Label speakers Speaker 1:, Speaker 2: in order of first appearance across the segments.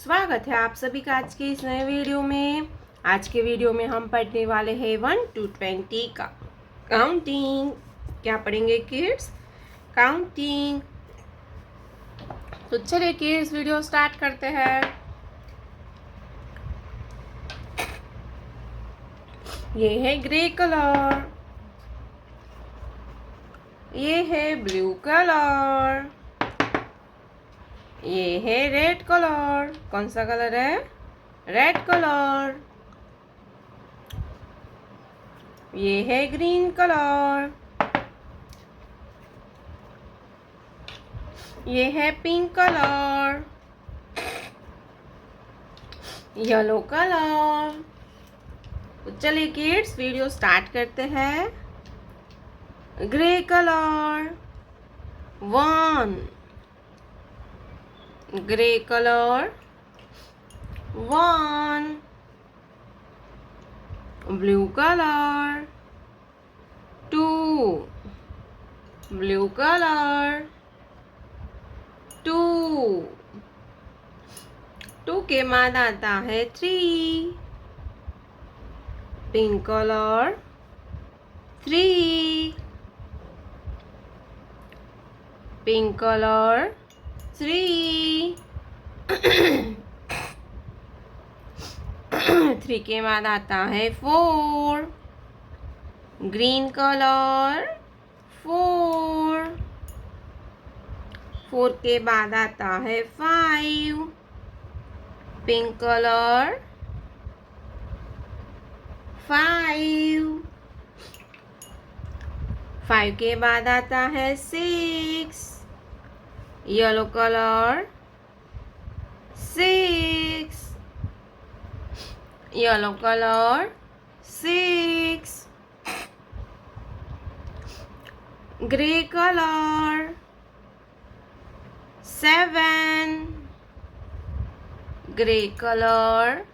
Speaker 1: स्वागत है आप सभी का आज के इस नए वीडियो में। आज के वीडियो में हम पढ़ने वाले हैं 1 to 20 का काउंटिंग। क्या पढ़ेंगे किड्स? काउंटिंग। तो चलिए किड्स वीडियो स्टार्ट करते हैं। ये है ग्रे कलर, ये है ब्लू कलर, ये है रेड कलर। कौन सा कलर है? Red colour. ये है ग्रीन कलर, ये है पिंक कलर, येलो कलर। तो चलिए किड्स वीडियो स्टार्ट करते हैं। Grey colour 1, grey colour 1, blue colour 2, blue colour 2, 2 के बाद आता है 3, पिंक कलर 3, पिंक कलर 3, 3 के बाद आता है 4, ग्रीन कलर 4, 4 के बाद आता है 5, पिंक कलर 5, 5 के बाद आता है 6, yellow colour 6, yellow colour 6, grey colour 7, grey colour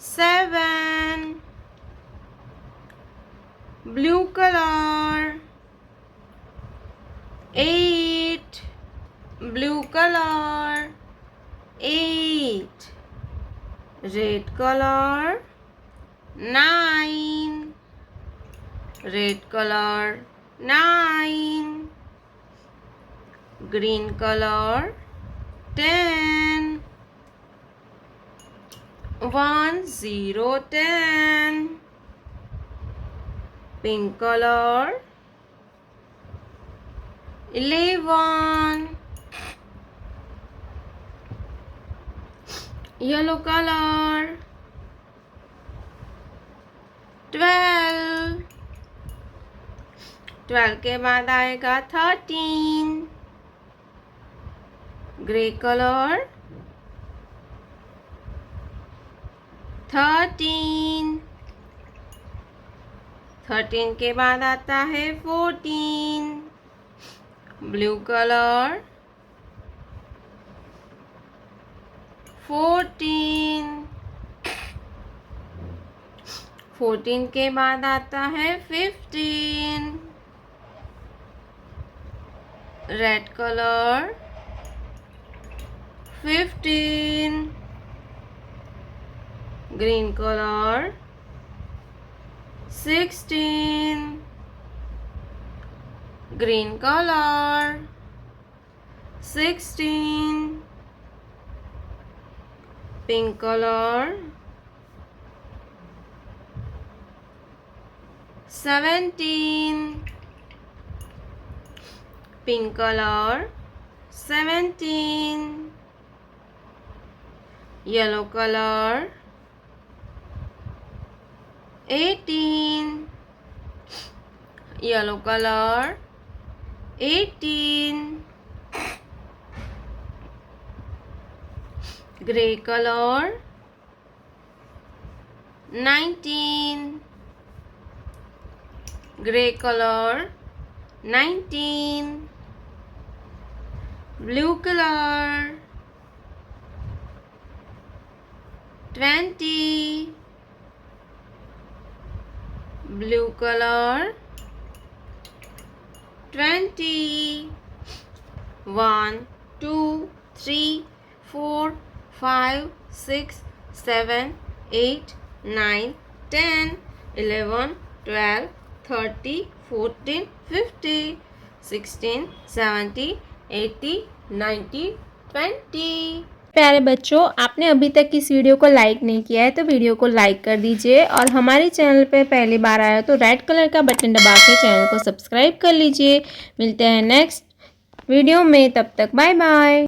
Speaker 1: 7, blue colour 8, blue colour 8, red colour 9, red colour 9, green colour 10, 1 0 10, pink colour 11, yellow colour 12, 12 के बाद आएगा 13, ग्रे कलर 13, 13 के बाद आता है 14, ब्लू कलर 14, 14 के बाद आता है 15, red colour 15, green colour 16, green colour 16, pink colour 17, pink colour 17, yellow colour 18, yellow colour 18, grey colour 19, grey colour 19, blue colour 20, blue colour 20, 1 2 3 4 5, 6, 7, 8, 9, 10, 11, 12, 13, 14, 15, 16, 17, 18, 19, 20।
Speaker 2: प्यारे बच्चों, आपने अभी तक इस वीडियो को लाइक नहीं किया है तो वीडियो को लाइक कर दीजिए और हमारे चैनल पे पहली बार आया तो रेड कलर का बटन दबा के चैनल को सब्सक्राइब कर लीजिए। मिलते हैं नेक्स्ट वीडियो में, तब तक बाय बाय।